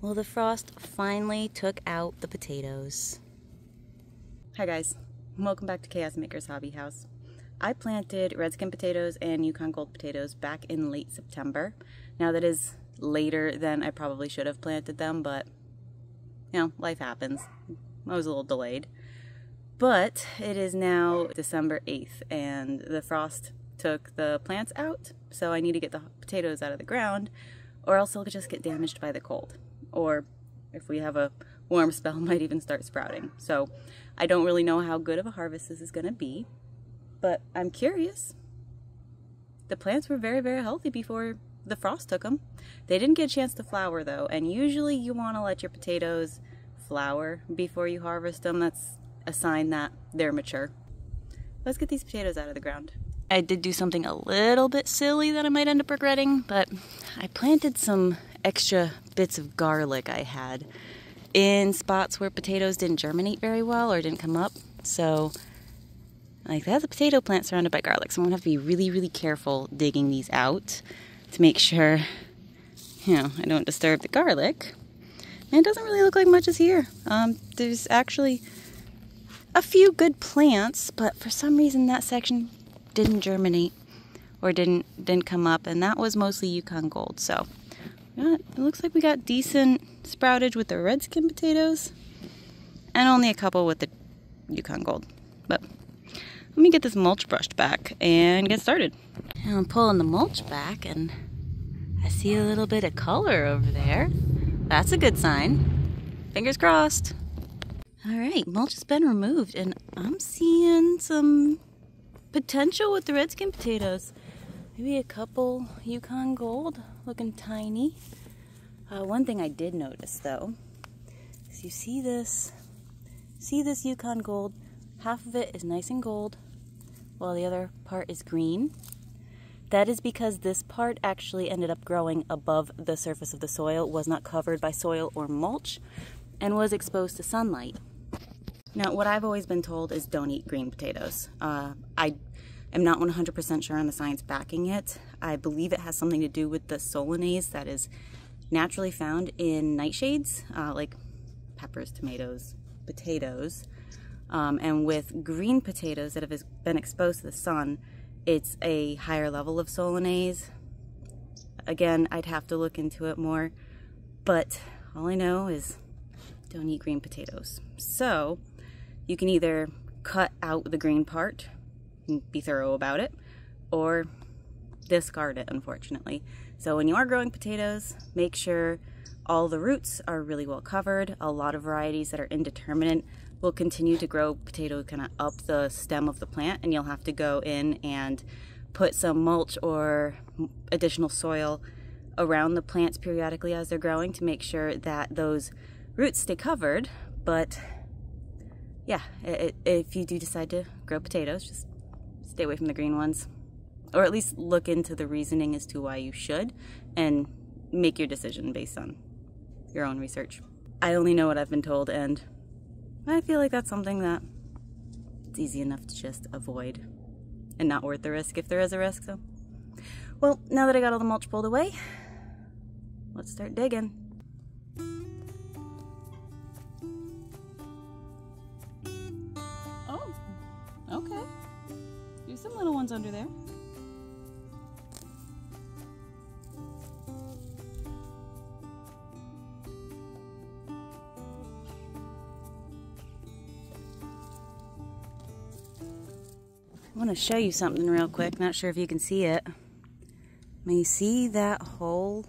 Well, the frost finally took out the potatoes. Hi guys, welcome back to Chaos Maker's Hobby House. I planted Redskin potatoes and Yukon Gold potatoes back in late September. Now that is later than I probably should have planted them, but you know, life happens. I was a little delayed. But it is now December 8th and the frost took the plants out, so I need to get the potatoes out of the ground or else they'll just get damaged by the cold. Or if we have a warm spell, might even start sprouting. So I don't really know how good of a harvest this is going to be, but I'm curious. The plants were very, very healthy before the frost took them. They didn't get a chance to flower though, and usually you want to let your potatoes flower before you harvest them. That's a sign that they're mature. Let's get these potatoes out of the ground. I did do something a little bit silly that I might end up regretting, but I planted some extra bits of garlic I had in spots where potatoes didn't germinate very well or didn't come up. So like that's a potato plant surrounded by garlic. So I'm gonna have to be really, really careful digging these out to make sure, you know, I don't disturb the garlic. And it doesn't really look like much is here. There's actually a few good plants, but for some reason that section didn't germinate or didn't come up, and that was mostly Yukon Gold. So it looks like we got decent sproutage with the Redskin potatoes and only a couple with the Yukon Gold. But let me get this mulch brushed back and get started. And I'm pulling the mulch back and I see a little bit of color over there. That's a good sign. Fingers crossed. All right, mulch has been removed and I'm seeing some potential with the Redskin potatoes. Maybe a couple Yukon Gold, looking tiny. One thing I did notice though, is you see this Yukon Gold, half of it is nice and gold, while the other part is green. That is because this part actually ended up growing above the surface of the soil, was not covered by soil or mulch, and was exposed to sunlight. Now, what I've always been told is don't eat green potatoes. I am not 100% sure on the science backing it. I believe it has something to do with the solanase that is naturally found in nightshades, like peppers, tomatoes, potatoes. And with green potatoes that have been exposed to the sun, it's a higher level of solanase. Again, I'd have to look into it more, but all I know is don't eat green potatoes. So you can either cut out the green part and be thorough about it, or discard it, unfortunately. So when you are growing potatoes, make sure all the roots are really well covered. A lot of varieties that are indeterminate will continue to grow potatoes kind of up the stem of the plant, and you'll have to go in and put some mulch or additional soil around the plants periodically as they're growing to make sure that those roots stay covered. But yeah, if you do decide to grow potatoes, just stay away from the green ones, or at least look into the reasoning as to why you should and make your decision based on your own research. I only know what I've been told, and I feel like that's something that it's easy enough to just avoid and not worth the risk if there is a risk. So, well, now that I got all the mulch pulled away, let's start digging. Oh, okay. There's some little ones under there. I want to show you something real quick. Not sure if you can see it. May you see that hole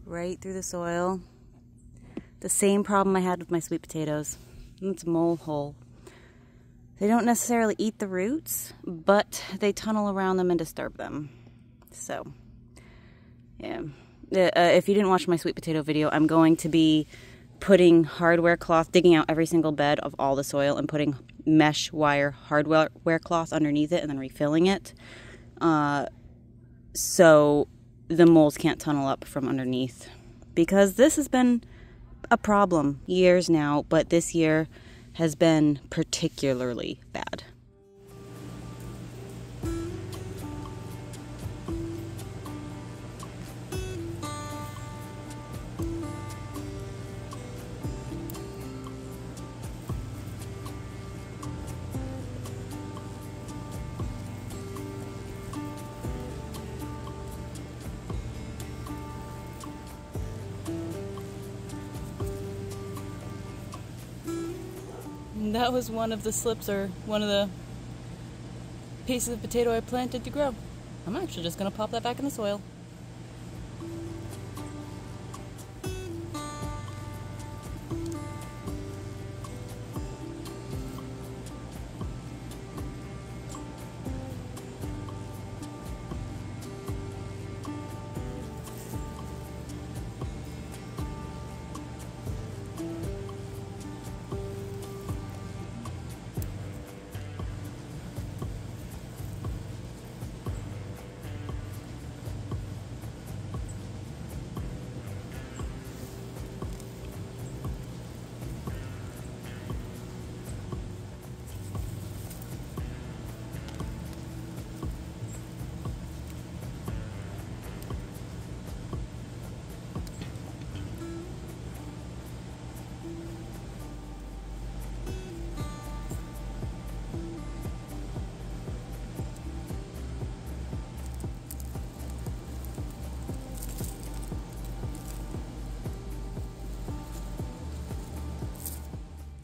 right through the soil? The same problem I had with my sweet potatoes. It's a mole hole. They don't necessarily eat the roots, but they tunnel around them and disturb them. So, yeah. If you didn't watch my sweet potato video, I'm going to be putting hardware cloth, digging out every single bed of all the soil and putting mesh wire hardware cloth underneath it and then refilling it. So the moles can't tunnel up from underneath. Because this has been a problem years now, but this year has been particularly bad. And that was one of the slips, or one of the pieces of potato I planted to grow. I'm actually just gonna pop that back in the soil.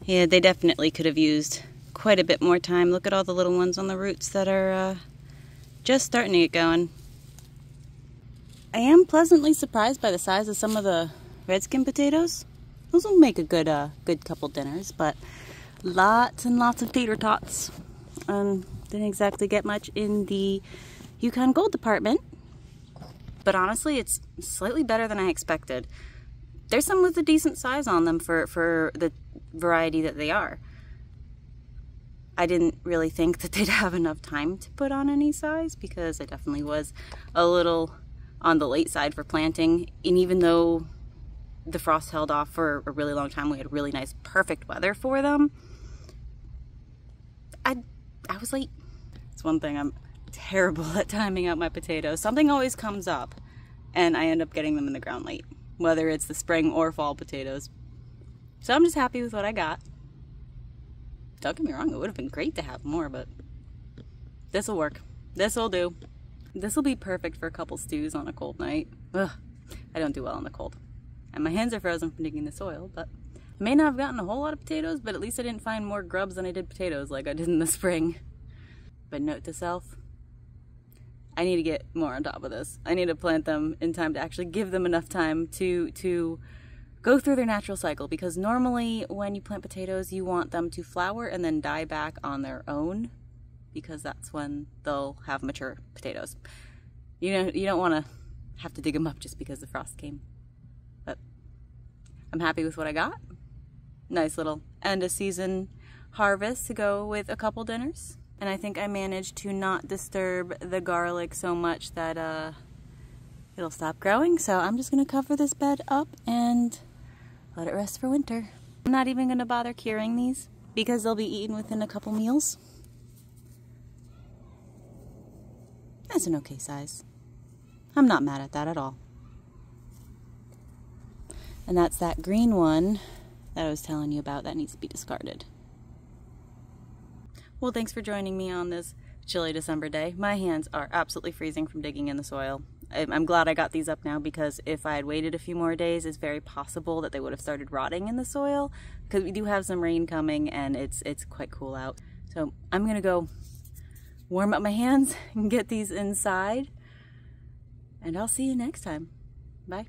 Yeah, they definitely could have used quite a bit more time. Look at all the little ones on the roots that are just starting to get going. I am pleasantly surprised by the size of some of the redskin potatoes. Those will make a good couple dinners, but lots and lots of tater tots. Didn't exactly get much in the Yukon Gold department, but honestly, it's slightly better than I expected. There's some with a decent size on them for the variety that they are. I didn't really think that they'd have enough time to put on any size, because I definitely was a little on the late side for planting. And even though the frost held off for a really long time, we had really nice, perfect weather for them, I was late. It's one thing, I'm terrible at timing out my potatoes. Something always comes up and I end up getting them in the ground late, whether it's the spring or fall potatoes. So I'm just happy with what I got. Don't get me wrong, it would have been great to have more, but this'll work. This'll do. This'll be perfect for a couple stews on a cold night. Ugh, I don't do well in the cold. And my hands are frozen from digging the soil, but I may not have gotten a whole lot of potatoes, but at least I didn't find more grubs than I did potatoes like I did in the spring. But note to self, I need to get more on top of this. I need to plant them in time to actually give them enough time to go through their natural cycle, because normally when you plant potatoes, you want them to flower and then die back on their own, because that's when they'll have mature potatoes. You don't want to have to dig them up just because the frost came. But I'm happy with what I got. Nice little end of season harvest to go with a couple dinners. And I think I managed to not disturb the garlic so much that it'll stop growing. So I'm just gonna cover this bed up and let it rest for winter. I'm not even gonna bother curing these because they'll be eaten within a couple meals. That's an okay size. I'm not mad at that at all. And that's that green one that I was telling you about that needs to be discarded. Well, thanks for joining me on this chilly December day. My hands are absolutely freezing from digging in the soil. I'm glad I got these up now, because if I had waited a few more days, it's very possible that they would have started rotting in the soil, because we do have some rain coming and it's quite cool out. So I'm gonna go warm up my hands and get these inside, and I'll see you next time. Bye.